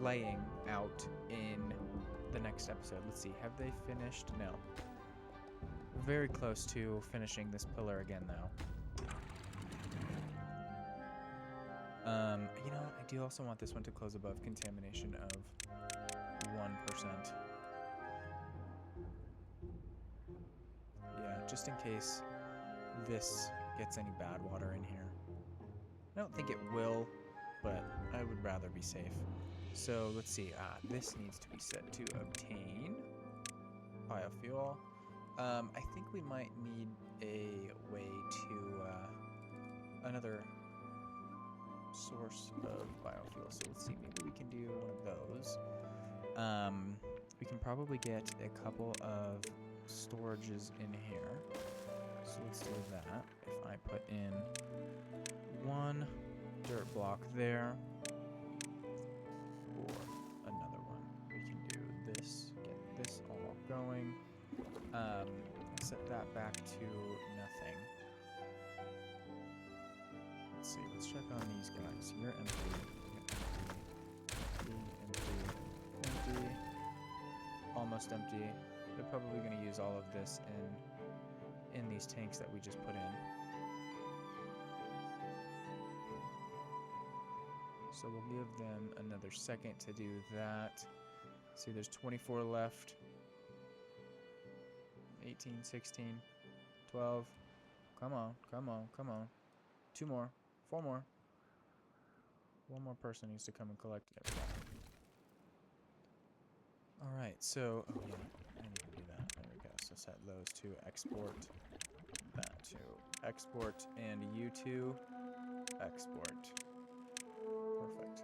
laying out in the next episode. Let's see, have they finished? No. Very close to finishing this pillar again, though. You know what? I do also want this one to close above contamination of 1%. Yeah, just in case this gets any bad water in here. I don't think it will, but I would rather be safe. So let's see. This needs to be set to obtain biofuel. I think we might need a way to another source of biofuel. So let's see. Maybe we can do one of those. We can probably get a couple of storages in here. So let's do that. If I put in one dirt block there, or another one, we can do this, get this all going, set that back to nothing. Let's see, let's check on these guys. You're empty, empty, almost empty. They're probably going to use all of this in these tanks that we just put in. So we'll give them another second to do that. See, there's 24 left. 18, 16, 12. Come on, come on, come on. 2 more, 4 more. 1 more person needs to come and collect it. Alright, so, oh yeah, I need to do that. There we go. So set those to export, that to export, and you to export. Perfect.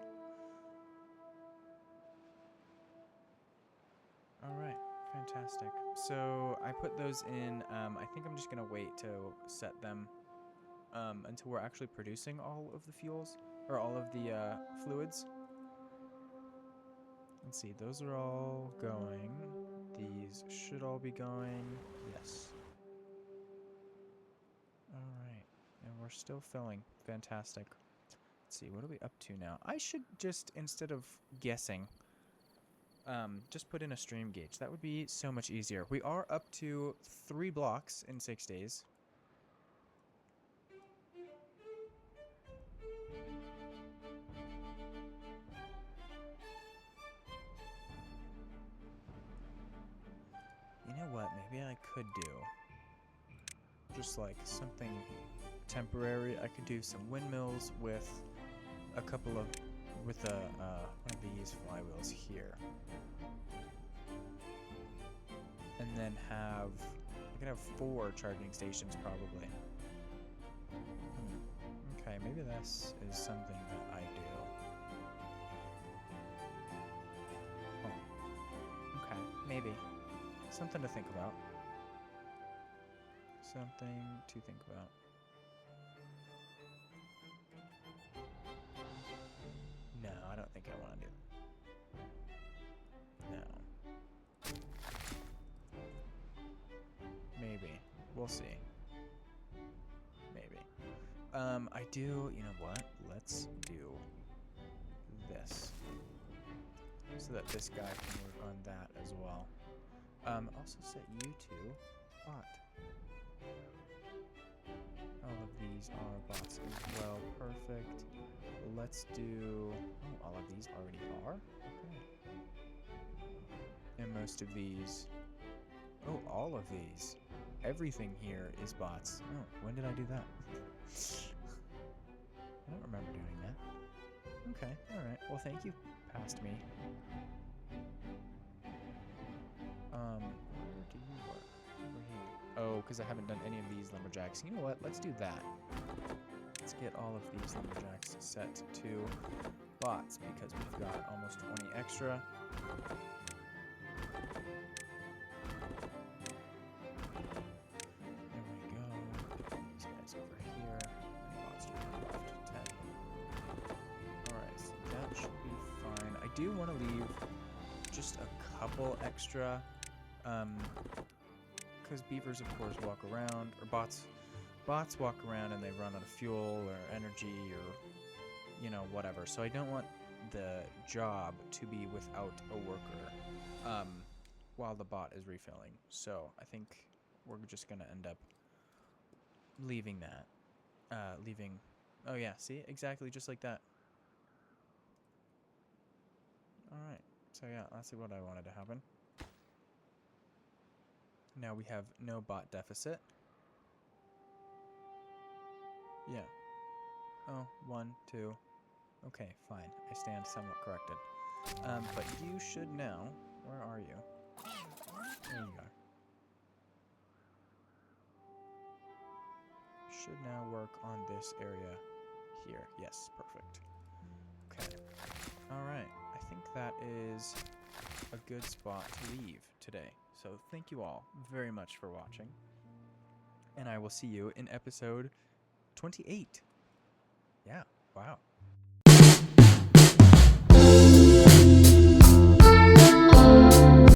Alright, fantastic. So I put those in, I think I'm just going to wait to set them until we're actually producing all of the fuels, or all of the fluids. Let's see, those are all going. These should all be going. Yes. Alright, and we're still filling. Fantastic. Let's see, what are we up to now? I should just, instead of guessing, just put in a stream gauge. That would be so much easier. We are up to 3 blocks in 6 days. You know what? Maybe I could do just like something temporary. I could do some windmills with a couple of, with one of these flywheels here. And then have, I could have 4 charging stations probably. Okay, maybe this is something that I do. Oh. Okay, maybe. Something to think about. Something to think about. No, I don't think I want to do that. No. Maybe. We'll see. Maybe. I do, you know what? Let's do this. So that this guy can work on that as well. Also set you to bot. All of these are bots as well. Perfect. Let's do... Oh, all of these already are? Okay. And most of these... Oh, all of these. Everything here is bots. Oh, when did I do that? I don't remember doing that. Okay, alright. Well, thank you, past me. Where do you work? Over here. Oh, because I haven't done any of these lumberjacks. You know what? Let's do that. Let's get all of these lumberjacks set to bots because we've got almost 20 extra. There we go. These guys over here. And bots to the left. 10. Alright, so that should be fine. I do want to leave just a couple extra, because beavers, of course, walk around, or bots walk around and they run out of fuel or energy or, you know, whatever. So I don't want the job to be without a worker while the bot is refilling. So I think we're just going to end up leaving that. Oh yeah, see? Exactly just like that. Alright. So yeah, that's what I wanted to happen. Now we have no bot deficit. Yeah. Oh, 1, 2. Okay, fine. I stand somewhat corrected. But you should now... Where are you? There you are. Should now work on this area here. Yes, perfect. Okay. Alright. I think that is a good spot to leave today. So thank you all very much for watching. And I will see you in episode 28. Yeah, wow.